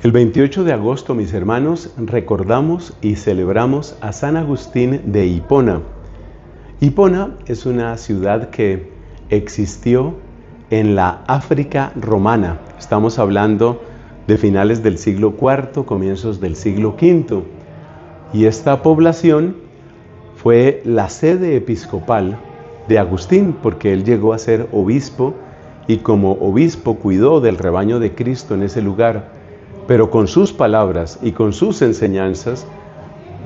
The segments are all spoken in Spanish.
El 28 de agosto, mis hermanos, recordamos y celebramos a San Agustín de Hipona. Hipona es una ciudad que existió en la África romana. Estamos hablando de finales del siglo IV, comienzos del siglo V. Y esta población fue la sede episcopal de Agustín, porque él llegó a ser obispo y como obispo cuidó del rebaño de Cristo en ese lugar. Pero con sus palabras y con sus enseñanzas,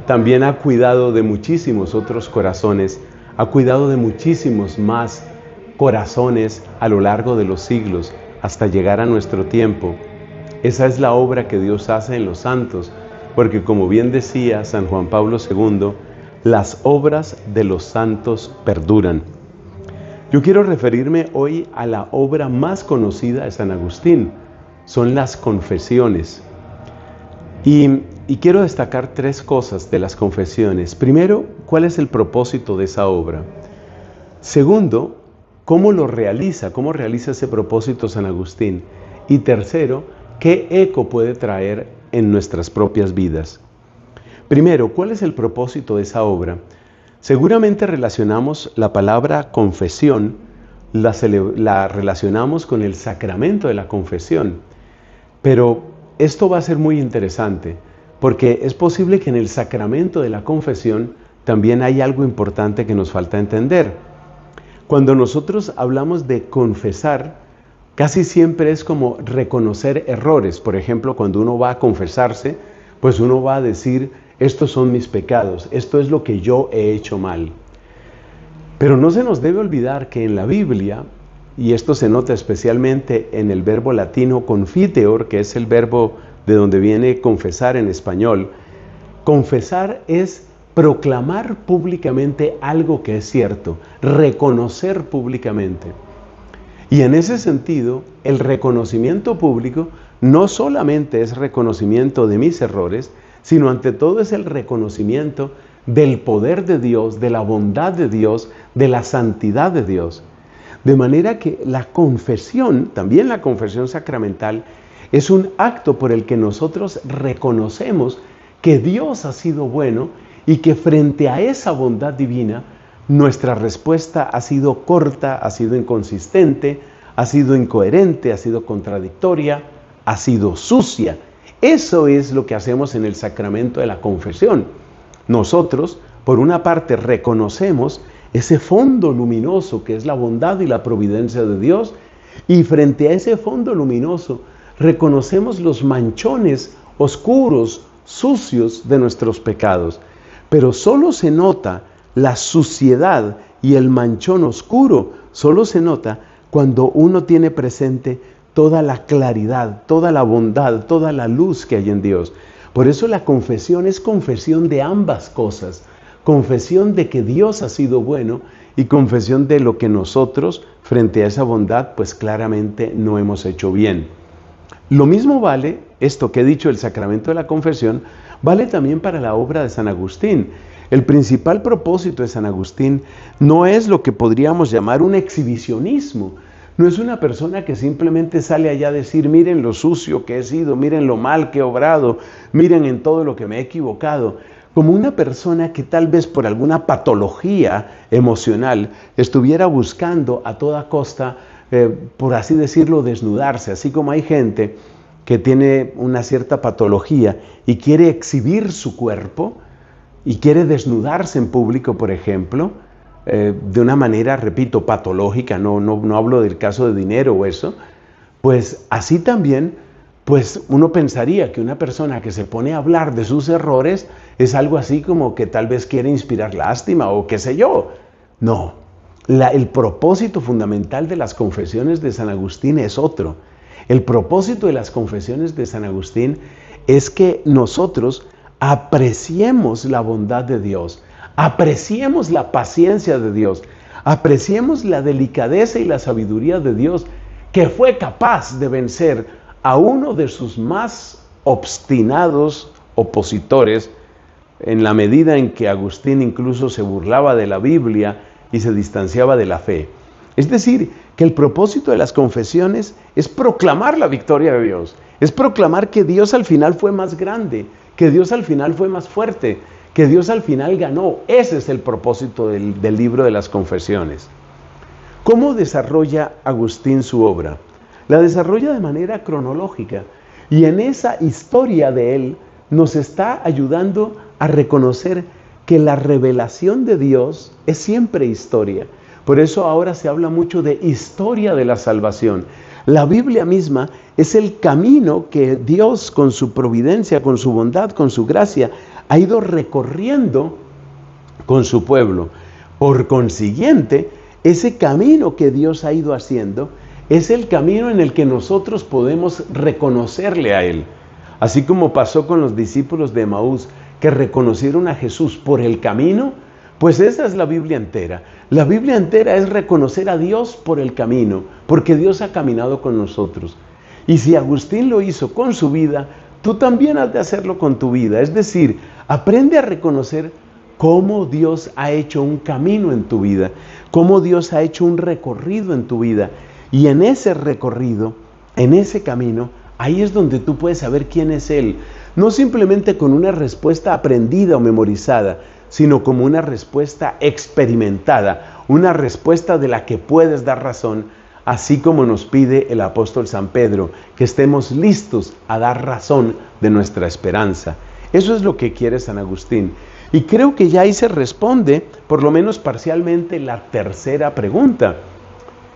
también ha cuidado de muchísimos otros corazones, ha cuidado de muchísimos más corazones a lo largo de los siglos, hasta llegar a nuestro tiempo. Esa es la obra que Dios hace en los santos, porque como bien decía San Juan Pablo II, las obras de los santos perduran. Yo quiero referirme hoy a la obra más conocida de San Agustín, son las confesiones. Y quiero destacar tres cosas de las confesiones. Primero, ¿cuál es el propósito de esa obra? Segundo, ¿cómo realiza ese propósito San Agustín? Y tercero, ¿qué eco puede traer en nuestras propias vidas? Primero, ¿cuál es el propósito de esa obra? Seguramente relacionamos la palabra confesión, la relacionamos con el sacramento de la confesión. Pero esto va a ser muy interesante, porque es posible que en el sacramento de la confesión también hay algo importante que nos falta entender. Cuando nosotros hablamos de confesar, casi siempre es como reconocer errores. Por ejemplo, cuando uno va a confesarse, pues uno va a decir, estos son mis pecados, esto es lo que yo he hecho mal. Pero no se nos debe olvidar que en la Biblia, y esto se nota especialmente en el verbo latino confiteor, que es el verbo de donde viene confesar en español. Confesar es proclamar públicamente algo que es cierto, reconocer públicamente. Y en ese sentido, el reconocimiento público no solamente es reconocimiento de mis errores, sino ante todo es el reconocimiento del poder de Dios, de la bondad de Dios, de la santidad de Dios. De manera que la confesión, también la confesión sacramental, es un acto por el que nosotros reconocemos que Dios ha sido bueno y que frente a esa bondad divina, nuestra respuesta ha sido corta, ha sido inconsistente, ha sido incoherente, ha sido contradictoria, ha sido sucia. Eso es lo que hacemos en el sacramento de la confesión. Nosotros, por una parte, reconocemos ese fondo luminoso que es la bondad y la providencia de Dios, y frente a ese fondo luminoso reconocemos los manchones oscuros, sucios de nuestros pecados. Pero solo se nota la suciedad y el manchón oscuro, solo se nota cuando uno tiene presente toda la claridad, toda la bondad, toda la luz que hay en Dios. Por eso la confesión es confesión de ambas cosas. Confesión de que Dios ha sido bueno y confesión de lo que nosotros, frente a esa bondad, pues claramente no hemos hecho bien. Lo mismo vale, esto que he dicho, el sacramento de la confesión, vale también para la obra de San Agustín. El principal propósito de San Agustín no es lo que podríamos llamar un exhibicionismo. No es una persona que simplemente sale allá a decir, miren lo sucio que he sido, miren lo mal que he obrado, miren en todo lo que me he equivocado. Como una persona que tal vez por alguna patología emocional estuviera buscando a toda costa, por así decirlo, desnudarse. Así como hay gente que tiene una cierta patología y quiere exhibir su cuerpo y quiere desnudarse en público, por ejemplo, de una manera, repito, patológica, no hablo del caso de dinero o eso, pues así también, pues uno pensaría que una persona que se pone a hablar de sus errores es algo así como que tal vez quiere inspirar lástima o qué sé yo. No, el propósito fundamental de las confesiones de San Agustín es otro. El propósito de las confesiones de San Agustín es que nosotros apreciemos la bondad de Dios, apreciemos la paciencia de Dios, apreciemos la delicadeza y la sabiduría de Dios, que fue capaz de vencer a uno de sus más obstinados opositores, en la medida en que Agustín incluso se burlaba de la Biblia y se distanciaba de la fe. Es decir, que el propósito de las confesiones es proclamar la victoria de Dios, Es proclamar que Dios al final fue más grande, que Dios al final fue más fuerte, que Dios al final ganó. Ese es el propósito del libro de las Confesiones. ¿Cómo desarrolla Agustín su obra? La desarrolla de manera cronológica, y en esa historia de él nos está ayudando a reconocer que la revelación de Dios es siempre historia. Por eso ahora se habla mucho de historia de la salvación. La Biblia misma es el camino que Dios, con su providencia, con su bondad, con su gracia, ha ido recorriendo con su pueblo. Por consiguiente, ese camino que Dios ha ido haciendo es el camino en el que nosotros podemos reconocerle a Él. Así como pasó con los discípulos de Emaús, que reconocieron a Jesús por el camino, pues esa es la Biblia entera. La Biblia entera es reconocer a Dios por el camino, porque Dios ha caminado con nosotros. Y si Agustín lo hizo con su vida, tú también has de hacerlo con tu vida. Es decir, aprende a reconocer cómo Dios ha hecho un camino en tu vida, cómo Dios ha hecho un recorrido en tu vida. Y en ese recorrido, en ese camino, ahí es donde tú puedes saber quién es Él. No simplemente con una respuesta aprendida o memorizada, sino como una respuesta experimentada, una respuesta de la que puedes dar razón, así como nos pide el apóstol San Pedro, que estemos listos a dar razón de nuestra esperanza. Eso es lo que quiere San Agustín. Y creo que ya ahí se responde, por lo menos parcialmente, la tercera pregunta.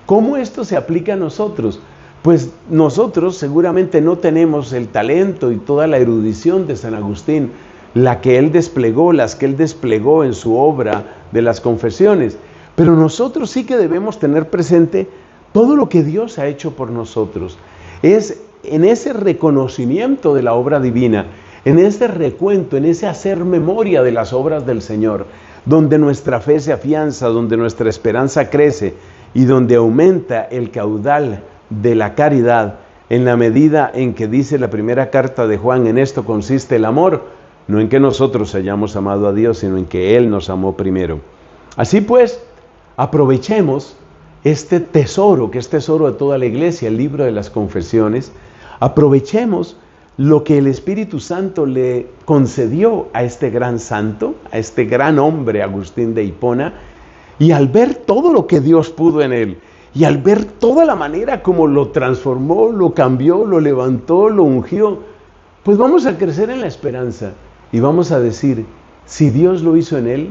¿Cómo esto se aplica a nosotros? Pues nosotros seguramente no tenemos el talento y toda la erudición de San Agustín, las que él desplegó en su obra de las Confesiones. Pero nosotros sí que debemos tener presente todo lo que Dios ha hecho por nosotros. Es en ese reconocimiento de la obra divina, en ese recuento, en ese hacer memoria de las obras del Señor, donde nuestra fe se afianza, donde nuestra esperanza crece y donde aumenta el caudal de la caridad, en la medida en que dice la primera carta de Juan: en esto consiste el amor, no en que nosotros hayamos amado a Dios, sino en que Él nos amó primero. Así pues, aprovechemos este tesoro, que es tesoro de toda la iglesia, el libro de las Confesiones. Aprovechemos lo que el Espíritu Santo le concedió a este gran santo, a este gran hombre, Agustín de Hipona, y al ver todo lo que Dios pudo en él, y al ver toda la manera como lo transformó, lo cambió, lo levantó, lo ungió, pues vamos a crecer en la esperanza y vamos a decir: si Dios lo hizo en él,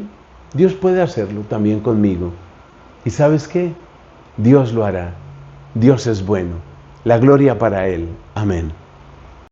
Dios puede hacerlo también conmigo. ¿Y sabes qué? Dios lo hará. Dios es bueno. La gloria para Él. Amén.